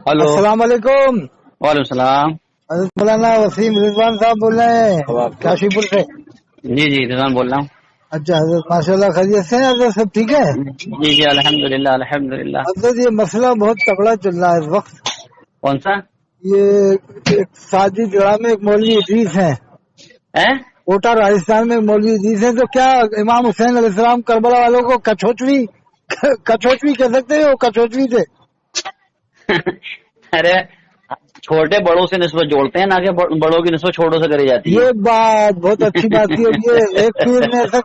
Hello. अस्सलाम वालेकुम। वालेकुम सलाम। मौलाना वसीम रिजवान साहब बोल रहे हैं काशीपुर से। जी जी रिजवान बोल रहा हूँ। अच्छा हजरत, माशाल्लाह खैरियत से हैं हजरत, सब ठीक है? जी जी अल्हम्दुलिल्लाह अल्हम्दुलिल्लाह। हजरत ये मसला बहुत तगड़ा चल रहा है इस वक्त। कौन सा ये एक साजिद जड़ा में एक मौलवी इदरीस है, है? कोटा राजस्थान में एक मौलवी इदरीस है। तो क्या इमाम हुसैन अलैहिस्सलाम करबला वालों को कछोचवी कछोचवी कह सकते हैं? वो कछोचवी थे। अरे छोटे बड़ों से निस्बत जोड़ते हैं, ना कि बड़ों की निस्बत छोटों से करी जाती है। ये बात बहुत अच्छी बात की। और ये एक पीर ने ऐसा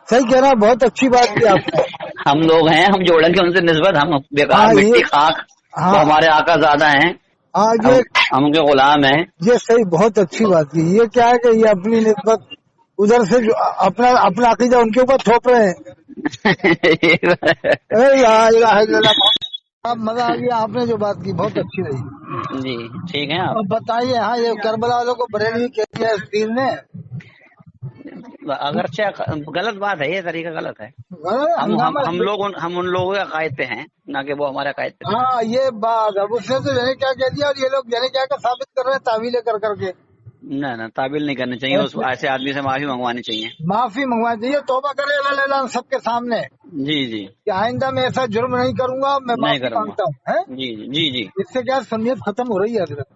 सही कह रहा, बहुत अच्छी बात की आपने। हम लोग हैं, हम जोड़ेंगे उनसे निस्बत? हम बेकार हाँ मिट्टी ये, खाक, वो हाँ हमारे आका ज़्यादा हैं, हाँ हम ये हम उनके गुलाम हैं। ये सही, बहुत अच्छी बात की। ये क्या है कि ये अपनी निस्बत उधर से जो अपना अपना अकीदा उनके ऊपर थोप रहे हैं। ए ला इलाहा इल्लल्लाह। अब मजा आ गया, आपने जो बात की बहुत अच्छी रही। जी ठीक है आप। अब बताइए, हाँ ये करबला वालों को बरेलवी कह दिया इस पीर ने। अगरचे गलत बात है, ये तरीका गलत है। हंगामा। हम उन लोगों के अकायद पे हैं, ना कि वो हमारे अकायद पे थे। हाँ ये बात, अब उसने तो जाने क्या कह दिया, और ये लोग जाने क्या साबित कर रहे हैं तावीले कर करके। ना ताबिल नहीं करनी चाहिए, उस ऐसे आदमी से माफी मंगवानी चाहिए। माफी मंगवा दीजिए, तौबा करे अल्लाह सबके सामने जी जी कि आइंदा मैं ऐसा जुर्म नहीं करूंगा, मैं नहीं माफी करूंगा। मांगता हूँ। हैं? जी जी जी। इससे क्या सुन्नियत खत्म हो रही है हजरत।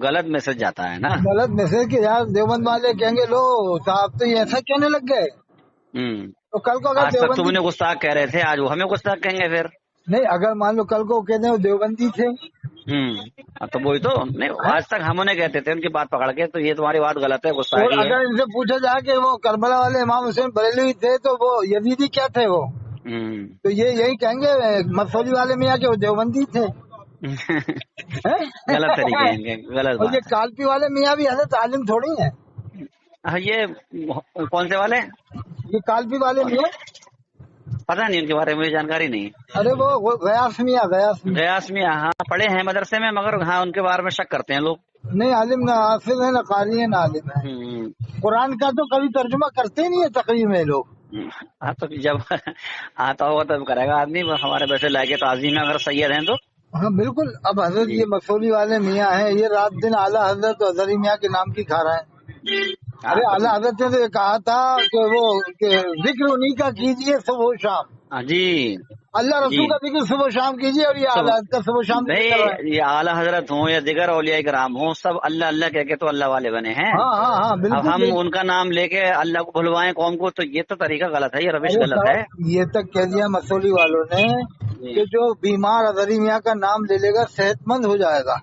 गलत मैसेज जाता है ना। गलत मैसेज कि यार देवबंद वाले कहेंगे लो साहब तो ये ऐसा कहने लग गए। तो कल को अगर आज तक तुम देवबंदी उन्हें गुस्ताख कह रहे थे, आज वो हमें गुस्ताख कहेंगे फिर। नहीं, अगर मान लो कल को कहते हैं वो देवबंदी थे। तो वही तो नहीं, आज तक हम उन्हें कहते थे उनकी बात पकड़ के, तो ये तुम्हारी बात गलत है, और गुस्ताखी है। अगर इनसे पूछा जाए कि वो करबला वाले इमाम हुसैन बरेलवी थे तो वो यजीदी क्या थे वो, तो ये यही कहेंगे मसौली वाले मियाँ के वो देवबंदी थे। गलत तरीके हैं, गलत और ये बात कालपी वाले मियाँ भी हजरत आलिम थोड़ी है। है। ये कौन से वाले? ये कालपी वाले मियाँ, पता नहीं, उनके बारे में मुझे जानकारी नहीं। अरे वो गयास मियाँ, गयास मियाँ। गयास में हाँ पढ़े हैं मदरसे में, मगर हाँ उनके बारे में शक करते हैं लोग। नहीं, आलिम ना हाफिज है ना कारी है ना आलिम है। कुरान का तो कभी तर्जुमा करते ही नहीं है तकरीर में लोग। हाँ तो जब आता होगा तब करेगा आदमी, हमारे वैसे लायक ताजीम है अगर सैयद हैं तो। हाँ बिल्कुल। अब हजरत ये मसौली वाले मियाँ हैं, ये रात दिन आला हजरत अजहरी मियाँ के नाम की खा रहे हैं। अरे आला हजरत ने तो ये कहा था कि वो जिक्र उन्हीं का कीजिए सुबह शाम। जी अल्लाह रसूल का जिक्र सुबह शाम कीजिए, और ये आला हजरत का सुबह शाम नहीं, ये आला हजरत हो या दिगर औलिया कराम हो, सब अल्लाह अल्लाह कह के तो अल्लाह वाले बने हैं। हाँ हाँ हाँ अब बिल्कुल। हम उनका नाम लेके अल्लाह को भुलवाएं कौम को, तो ये तो तरीका गलत है, ये रविश गलत है। ये तक कह दिया मसौली वालों ने कि जो बीमार अजहरी मियाँ का नाम ले लेगा सेहतमंद हो जाएगा।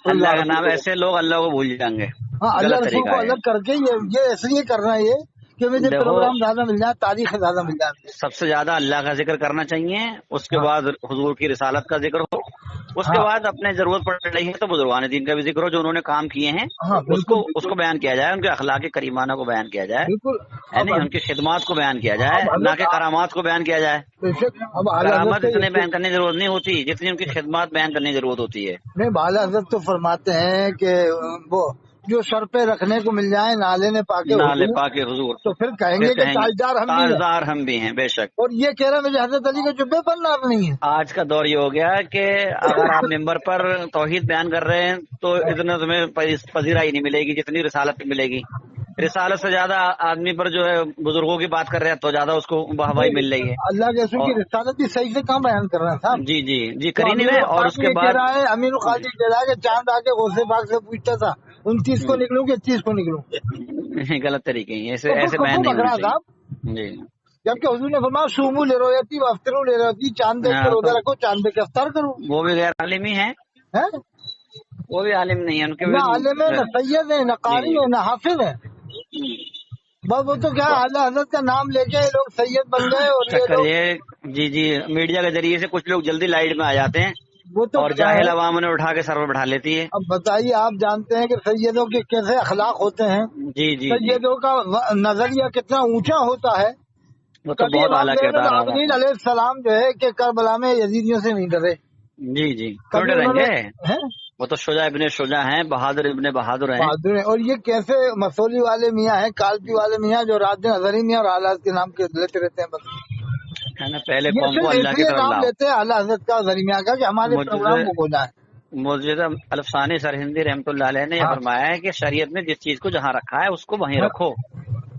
अल्लाह का नाम, ऐसे लोग अल्लाह को भूल जाएंगे। हाँ, अल्लाह गलत रसूल तरीका को है। अलग करके ये इसलिए करना है ये कि मुझे प्रोग्राम ज्यादा मिल जाए, तारीख ज्यादा मिल जाए। सबसे ज्यादा अल्लाह का जिक्र करना चाहिए, उसके बाद हुजूर की रिसालत का जिक्र हो, उसके बाद अपने जरूरत पड़ रही है तो बुजुर्गान दीन का भी जिक्र हो, जो उन्होंने काम किए हैं उसको बयान किया जाए, उनके अखलाक करीमाना को बयान किया जाए, है नहीं, उनकी खिदमात को बयान किया जाए, ना कि करामात को बयान किया जाए। अब करामात इतने बयान करने की जरूरत नहीं होती जितनी उनकी खिदमात बयान करने की जरूरत होती है। नहीं, बाला हजरत तो फरमाते हैं कि वो जो सर पे रखने को मिल जाए नाले ने पाके हुजूर, तो फिर कहेंगे कि ताजदार हम भी हैं बेशक। और ये कह रहे मुझे हजरत अली के जुब्बे पर नाम नहीं है। आज का दौर ये हो गया कि अगर आप मेंबर पर तौहीद बयान कर रहे हैं तो इतना तुम्हें पजीराई नहीं मिलेगी जितनी रिसालत मिलेगी। रिसालत से ज्यादा आदमी पर जो है बुजुर्गों की बात कर रहे हैं तो ज्यादा उसको वाहवाही मिल रही है। अल्लाह के रसूल की रिसालत भी सही से कहाँ बयान कर रहे हैं साहब? जी जी जी करी नहीं है। और उसके बाद अमीर कादिर कह रहा है कि चांद आके गौसे पाक से पूछता था 29 को निकलूं कि 31 को निकलूं। गलत तरीके ऐसे बयान नहीं होना चाहिए जी। जबकि हुजूर ने फरमाया सूमू ले रोयती वफ्तरू ले रोयती, चांद देख कर रोजा रखो, चांद देख के अफ्तार करो। वो भी गैर आलिम ही है, वो भी आलिम नहीं है, उनके ना आलिम है, न सैयद है, न कारी है, न हाफिज है। बस वो तो क्या आला हजरत का नाम लेके लोग सैयद बन गए। और ये जी जी मीडिया के जरिए से कुछ लोग जल्दी लाइट में आ जाते हैं, वो तो और जाहिल अवाम उन्हें उठा के सर पर बैठा लेती है। अब बताइए, आप जानते हैं कि सैयदों के कैसे अखलाक होते हैं? जी जी सैयदों का नजरिया कितना ऊंचा होता है। वो तो बहुत आला किरदार अलैहिस्सलाम जो है कि करबला में यजीदियों से नहीं डरे। जी जी क्यों डरेंगे? वो तो शुजा इब्ने शुजा हैं, बहादुर इब्ने बहादुर हैं। और ये कैसे मसौली वाले मियाँ हैं, कालपी वाले मियाँ जो रात दिन अजहरी मियाँ और आलात के नाम के लेते रहते हैं बस। ہے نا، پہلے یہ قوم کو صرف اللہ کی اس لیے طرف نام لاؤ. لیتے ہیں اعلیٰ حضرت کا ذریعہ کا کہ ہمارے پروگرام کو کھونا ہے. موجودہ الفسانی سرہندی رحمۃ اللہ علیہ نے یہ ہاں. فرمایا ہے کہ شریعت نے جس چیز کو جہاں رکھا ہے اس کو وہیں رکھو.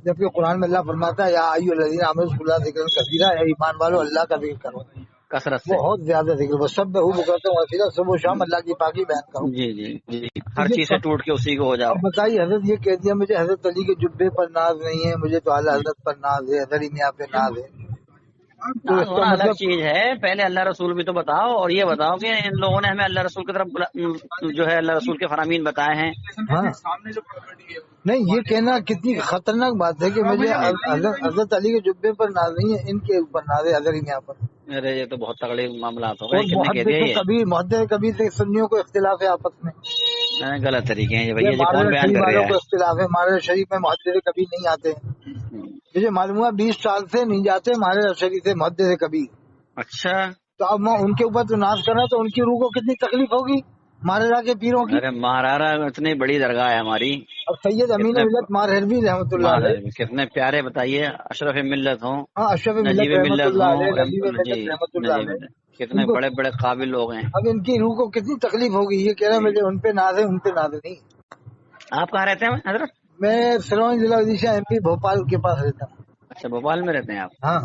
جبکہ قرآن میں اللہ فرماتا ہے یا ایھا الذین آمنوا اذکروا اللہ ذکرا کثیرا، ہے ایمان والو اللہ کا ذکر کرو کثرت سے. بہت زیادہ ذکر. وہ سب بہو بکرتا ہوں وسیلہ، صبح و شام اللہ کی پاکی بیان کرو. جی جی جی، ہر چیز سے ٹوٹ کے اسی کو ہو جاؤ. اب بتائیے حضرت یہ کہہ دیا مجھے حضرت علی کے جبے پر ناز نہیں ہے، مجھے تو اعلیٰ حضرت پر ناز ہے، حضرت میاں پہ ناز ہے. تو اس کا ہونا الگ مطلب چیز ہے. پہلے اللہ رسول بھی تو بتاؤ، اور یہ بتاؤ کہ ان لوگوں نے ہمیں اللہ رسول کی طرف جو ہے اللہ رسول کے فرامین بتائے ہیں. ہاں نہیں، یہ کہنا کتنی خطرناک بات ہے کہ مجھے حضرت علی کے جبے پر ناز نہیں ہے، ان کے اوپر ناز ہے حضرت میاں پر. ارے یہ تو بہت تگڑے معاملات ہو گئے. اور کن نے کہہ دیا یہ؟ محدث کبیر سے سنیوں کو اختلاف ہے آپس میں. غلط طریقے ہیں یہ بھیا. یہ یہ کون مارل بیان شریف کر والوں رہا کو ہے؟ اختلاف ہے. مارل شریف میں محدث کبیر نہیں آتے ہیں. مجھے معلوم ہوا 20 سال سے نہیں جاتے مارل شریف سے محدث کبیر. اچھا. تو اب میں ان کے اوپر تو ناز کر رہا تو ان کی روح کو کتنی تکلیف ہوگی مارلا کے پیروں کی. ارے مہارارا اتنی بڑی درگاہ ہے ہماری. اب سید امین ملت مارہروی رحمۃ اللہ علیہ، کتنے پیارے بتائیے. اشرف ملت ہوں، ہاں اشرف ملت نجیب رحمۃ ملت اللہ ہوں. علیہ، نجیب ملت جی رحمۃ اللہ نجیب علیہ. ملت. کتنے ان کو بڑے بڑے قابل لوگ ہیں. اب ان کی روح کو کتنی تکلیف ہوگی. یہ کہہ رہے ہیں مجھے ان پہ ناز ہے، ان پہ ناز نہیں. آپ کہاں رہتے ہیں حضرت؟ میں سروان ضلع ودیشہ ایم پی بھوپال کے پاس رہتا ہوں. اچھا بھوپال میں رہتے ہیں آپ. ہاں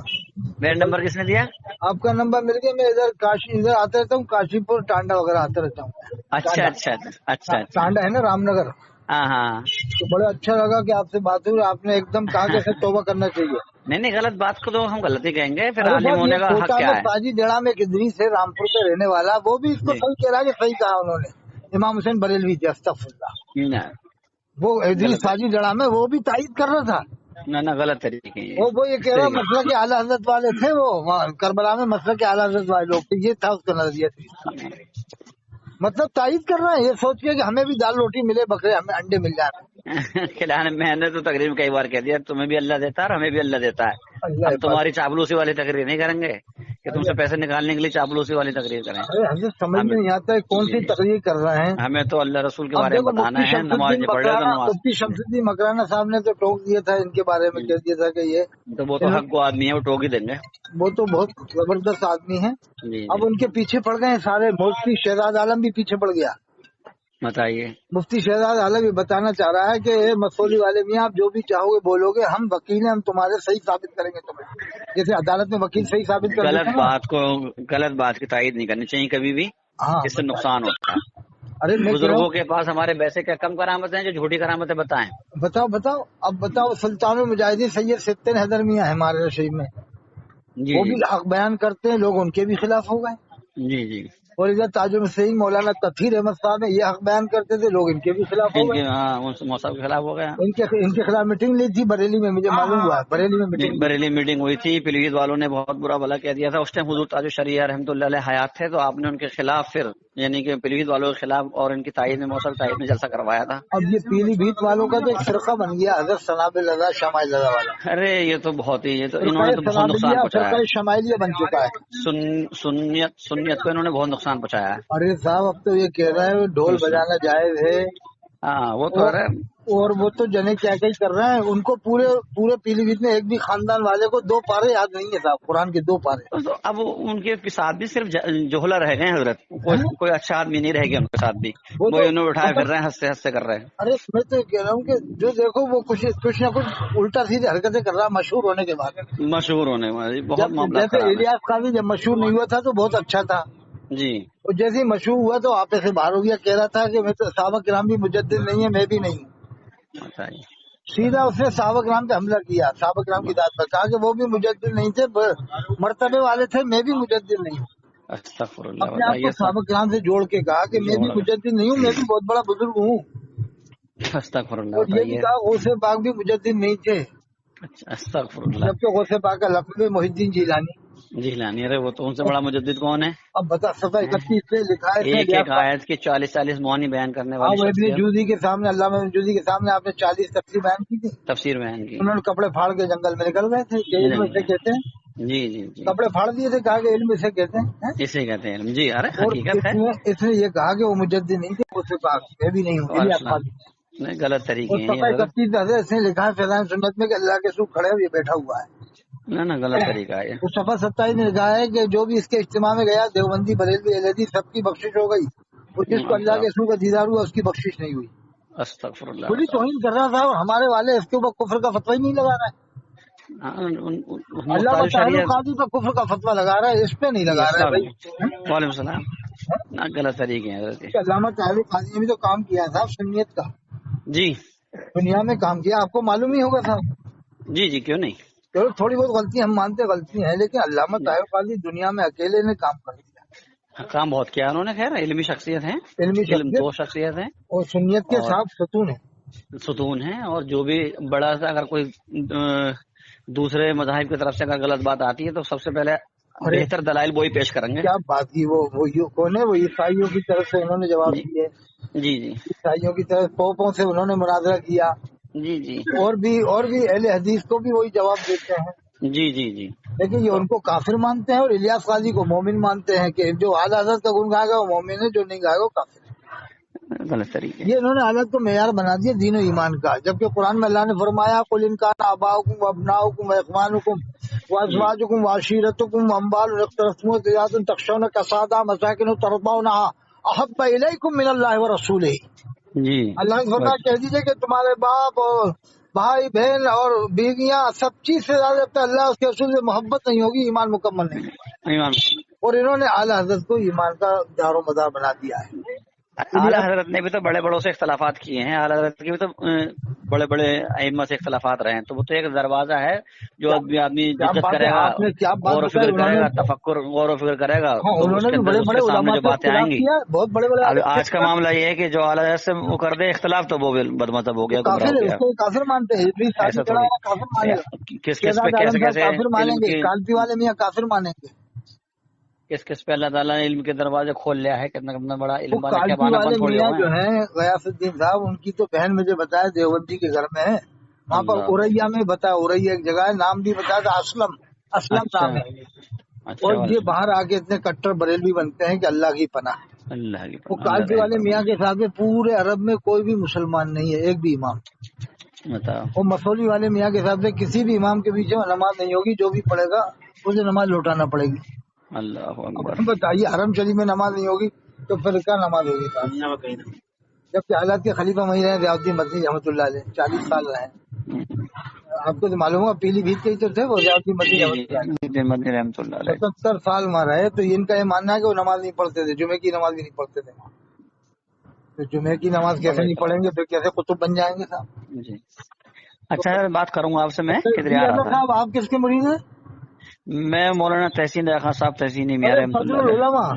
میرا نمبر کس نے دیا؟ آپ کا نمبر مل گیا. میں ادھر آتا رہتا ہوں، کاشی پور ٹانڈا وغیرہ آتا رہتا ہوں. اچھا اچھا اچھا اچھا. ٹانڈا ہے نا رام نگر. ہاں ہاں. تو بڑا اچھا لگا کہ آپ سے بات ہوئی. آپ نے ایک دم کہا کہ ایسے توبہ کرنا چاہیے. نہیں غلط بات کو تو ہم غلط ہی کہیں گے. پھر ارے عالم صاحب ہونے یہ کا حق کوٹا کیا میں ہے؟ تاجی جڑا میں ایک ادریس ہے رامپور کے رہنے والا، وہ بھی اس کو جی. صحیح کہہ رہا ہے کہ صحیح کہا انہوں نے. امام حسین بریلوی تھے استغفر اللہ. نہ وہ ادریس تاجی جڑا میں وہ بھی تائید کر رہا تھا. نہ غلط طریقے ہیں. وہ یہ کہہ رہا مسئلہ کے اعلیٰ حضرت والے تھے، وہ وہاں کربلا میں مسئلہ کے اعلیٰ حضرت والے لوگ تھے. یہ تھا اس کا نظریہ. مطلب تائید کر رہا ہے یہ سوچ کے کہ ہمیں بھی دال روٹی ملے، بکرے ہمیں انڈے مل جائیں. کھلانے میں نے تو تقریر کئی بار کہہ دیا تمہیں بھی اللہ دیتا ہے اور ہمیں بھی اللہ دیتا ہے. ہم تمہاری چاپلوسی والی تقریر نہیں کریں گے کہ تم سے پیسے نکالنے کے لیے چاپلوسی والی تقریر کریں. ارے حضرت سمجھ میں نہیں آتا ہے کون سی تقریر کر رہے ہیں. ہمیں تو اللہ رسول کے اب بارے میں دیکھو بتانا ہے. نماز نہیں پڑھ رہے تو نماز. مفتی شمس الدین مکرانا صاحب نے تو ٹوک دیا تھا ان کے بارے میں، کہہ دیا تھا کہ یہ تو وہ تو حق کو آدمی ہے، وہ ٹوک ہی دیں گے. وہ تو بہت زبردست آدمی ہیں. جی اب ان کے پیچھے پڑ گئے سارے. مفتی شہزاد عالم بھی پیچھے پڑ گیا. بتائیے. مفتی شہزاد عالم یہ بتانا چاہ رہا ہے کہ مسولی والے میاں آپ جو بھی چاہو گے بولو گے، ہم وکیل ہیں، ہم تمہارے صحیح ثابت کریں گے تمہیں. جیسے عدالت میں وکیل صحیح ثابت کر غلط بات کی تائید نہیں کرنی چاہیے کبھی بھی. ہاں اس سے نقصان ہوتا ہے. ارے میں بزرگوں کے پاس ہمارے ویسے کیا کم کرامتیں ہیں جو جھوٹی کرامتیں بتائیں. بتاؤ اب بتاؤ. سلطان المجاہدین سید ستن حیدر میاں ہے ہمارے شریف میں، جی وہ بھی حق بیان کرتے ہیں. لوگ ان کے بھی خلاف ہو گئے. جی جی. اور ادھر تاج المسلمین مولانا تطہیر احمد صاحب یہ حق بیان کرتے تھے، لوگ ان کے بھی خلاف ہو گئے. ہاں موسیٰ کے خلاف ہو گیا. ان کے خلاف میٹنگ لی تھی بریلی میں، مجھے معلوم ہوا ہے بریلی میں بریلی میٹنگ ہوئی تھی. پیلیبھیت والوں نے بہت برا بھلا کہہ دیا تھا. اس ٹائم حضور تاج الشریعہ رحمۃ اللہ علیہ حیات تھے، تو آپ نے ان کے خلاف پھر یعنی کہ پیلیبھیت والوں کے خلاف اور ان کی تائید میں موسیٰ کی تائید میں جلسہ کروایا تھا. اب یہ پیلی بھیت والوں کا تو ایک فرقہ بن گیا حضرت ثناب اللہ شمائل اللہ والا. ارے یہ تو بہت ہی، یہ تو انہوں نے تو بہت نقصان پہنچایا ہے. شمائلیہ بن چکا ہے. سنیت کو انہوں نے بہت نقصان پہنچایا ہے. ارے صاحب اب تو یہ کہہ رہے ہیں ڈھول بجانا جائز ہے. ہاں وہ تو ہے. اور وہ تو جنے کیا کر رہے ہیں. ان کو پورے پیلی بھیت میں ایک بھی خاندان والے کو 2 پارے یاد نہیں ہے صاحب، قرآن کے 2 پارے. تو اب ان کے ساتھ بھی صرف جوہلا رہ گئے ہیں حضرت. کوئی اچھا آدمی نہیں رہ گیا ان کے ساتھ بھی. وہ انہوں اٹھائے پھر رہے ہیں، ہنستے کر رہے ہیں. ارے میں تو کہہ رہا ہوں کہ جو دیکھو وہ کچھ نہ کچھ الٹا سیدھی حرکتیں کر رہا ہے مشہور ہونے کے بعد. مشہور ہونے والی بہت معاملہ. جیسے الیاس قاضی جب مشہور نہیں ہوا تھا تو بہت اچھا تھا جی. اور جیسے ہی مشہور ہوا تو آپ سے باہر ہو گیا. کہہ رہا تھا کہ میں تو صحابہ کرام بھی مجدد نہیں ہے، میں بھی نہیں. سیدھا اس نے صحابہ کرام پہ حملہ کیا، صحابہ کرام کی ذات پر. کہا کہ وہ بھی مجدد نہیں تھے، مرتبے والے تھے، میں بھی مجدد نہیں ہوں. اپنے آپ کو صحابہ کرام سے جوڑ کے کہا کہ میں بھی مجدد نہیں ہوں، میں بھی بہت بڑا بزرگ ہوں. اور یہ بھی کہا غوث پاک بھی مجدد نہیں تھے، جبکہ غوث پاک کا لقب محی الدین جیلانی. ارے وہ تو ان سے بڑا مجدد کون ہے؟ اب بتا. صفحہ 31 پہ لکھا ہے ایک آیت کی 40 معانی بیان کرنے والی. ابن جوزی کے سامنے، علامہ ابن جوزی کے سامنے آپ نے 40 تفسیر بیان کی تھی. تفسیر بیان کی. انہوں نے کپڑے پھاڑ کے جنگل میں نکل گئے تھے. علم اسے کہتے ہیں. جی جی جی. کپڑے پھاڑ دیے تھے، کہا کہ علم اسے کہتے ہیں. اسے کہتے ہیں علم. جی. ارے حقیقت ہے. اس نے یہ کہا کہ وہ مجدد نہیں تھے، غوث پاک میں بھی نہیں ہوں. غلط طریقے ہیں. اس نے لکھا ہے فیضان سنت میں کہ اللہ کے سو کھڑے ہوئے بیٹھا ہوا ہے. ना गलत तरीका है ये। उस सफा 27 ने लिखा है कि जो भी इसके इज्तिमा में गया, देवबंदी, बरेलवी, अहलदी, सबकी बख्शिश हो गई, और जिसको अल्लाह के रसूल का दीदार हुआ उसकी बख्शिश नहीं हुई। अस्तगफुरुल्लाह। खुली तौहीन कर रहा था, और हमारे वाले इसके ऊपर कुफ्र का फतवा ही नहीं लगा रहा है। अल्लाह काजी पर कुफ्र का फतवा लगा रहा है, इस पे नहीं लगा रहा है भाई। वालेकुम सलाम। ना गलत तरीके हैं। अल्लामा ताहिर काजी ने भी तो काम किया था सुन्नियत का, जी दुनिया में काम किया, आपको मालूम ही होगा साहब। जी जी, क्यों नहीं। चलो थोड़ी बहुत गलती हम मानते गलती है, लेकिन अल्लामा ताहिर काजी दुनिया में अकेले ने काम कर दिया, काम बहुत किया उन्होंने। खैर इल्मी शख्सियत है, इल्म दो शख्सियत है, और सुन्नियत के साथ सुतून है। और जो भी बड़ा सा अगर कोई दूसरे मज़ाहिब की तरफ से अगर गलत बात आती है तो सबसे पहले बेहतर दलाइल वो ही पेश करेंगे। क्या बात की, वो कौन है, वो ईसाइयों की तरफ से उन्होंने जवाब दिए। जी जी, ईसाइयों की तरफ पोपों से उन्होंने मुनाजरा किया। जी जी, और भी अहले हदीस को भी वही जवाब देते हैं। जी जी जी। लेकिन ये उनको काफिर मानते हैं, और इलियास काजी को मोमिन मानते हैं कि जो आला हज़रत का गुण गाएगा वो मोमिन है, जो नहीं गाएगा वो काफिर है। गलत तरीके। ये इन्होंने हालत को मेयार बना दिया दीन और ईमान का, जबकि कुरान में अल्लाह ने फरमाया कुल इन कान आबाउकुम व अबनाउकुम व इख्वानुकुम व अज़वाजुकुम व अशीरतुकुम व अम्वालुन इख्तरफ़्तमुहा व तिजारतुन तख़शौना कसादा मसाकिन तरदौनहा अहब्बा इलैकुम मिनल्लाहि व रसूलिही। जी, अल्लाह ने फरमाया कह दीजिए कि तुम्हारे बाप और भाई बहन और बीवियां सब चीज से ज्यादा जब तक अल्लाह उसके रसूल से मोहब्बत नहीं होगी, ईमान मुकम्मल नहीं। ईमान। और इन्होंने आला हज़रत को ईमान का दारो मदार बना दिया है। आला हजरत ने भी तो बड़े बड़ों से इख्तलाफात किए हैं। आला हजरत के भी तो बड़े बड़े अइम्मा से इख्तलाफात रहे हैं। तो वो तो एक दरवाजा है जो आदमी दिक्कत करेगा, गौर फिक्र करेगा, तफक्कुर गौर फिक्र करेगा, उन्होंने भी बड़े बड़े सामने जो बातें आएंगी। बहुत बड़े बड़े। अब आज का मामला ये है कि जो आला हजरत से वो कर दे इख्तलाफ तो वो बदमतलब हो गया, काफिर मानते हैं। ऐसा थोड़ी किस किस पे कैसे कैसे मानेंगे, कालपी वाले मियाँ काफिर मानेंगे। किस किस पे अल्लाह ताला ने इल्म के दरवाजे खोल लिया है, कितना कितना बड़ा इल्म वाला कालपी वाले मियाँ जो है गयासुद्दीन साहब, उनकी तो बहन मुझे बताया देवबंदी के घर में है, वहाँ पर उरैया में बताया, उरैया एक जगह है, नाम भी बताया था, असलम नाम है। और ये बाहर आके इतने कट्टर बरेलवी बनते हैं कि अल्लाह की पनाह। वो कालपी वाले मियाँ के साथ में पूरे अरब में कोई भी मुसलमान नहीं है, एक भी इमाम। बताओ। वो मसौली वाले मियाँ के हिसाब से किसी भी इमाम के बीच में नमाज नहीं होगी, जो भी पढ़ेगा उसे नमाज लौटाना पड़ेगी। अल्लाह बताइए, हरम शरीफ में नमाज नहीं होगी तो फिर क्या नमाज होगी। जबकि हालात के खलीफा वही रहे ज़ियाउद्दीन मदनी रहमतुल्लाह अलैह, 40 साल रहे। आपको तो मालूम होगा पीलीभीत के ही तो थे वो ज़ियाउद्दीन मदनी रहमतुल्लाह अलैह, 77 साल वहाँ रहे। तो इनका ये मानना है कि वो नमाज नहीं पढ़ते थे, जुमे की नमाज भी नहीं पढ़ते थे। तो जुमे की नमाज कैसे नहीं पढ़ेंगे, फिर कैसे कुतुब बन जाएंगे साहब जी। अच्छा बात करूंगा आपसे मैं, किधर आ रहा था। आप किसके मुरीद हैं? मैं मौलाना तहसीन खान साहब, तहसीन मियां रहमतुल्लाह।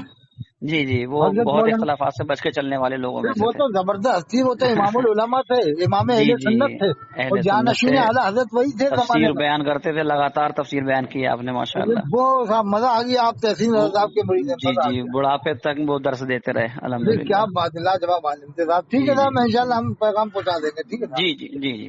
जी जी, वो बहुत इख्तलाफात से बच के चलने वाले लोगों में वो तो जबरदस्त थी, वो तो इमामुल उलमा थे, इमाम अहले सुन्नत थे, और जानशीन आला हज़रत वही थे। तफसीर बयान करते थे, लगातार तफसीर बयान किया आपने माशाअल्लाह। वो साहब मजा आ गया, आप तहसीन साहब के मुरीद हैं। जी जी, बुढ़ापे तक वो दर्स देते रहे अल्हम्दुलिल्लाह। क्या बात है, लाजवाब आलिम थे साहब। ठीक है साहब, इंशाल्लाह हम पैगाम पहुँचा देंगे। ठीक है जी जी जी जी।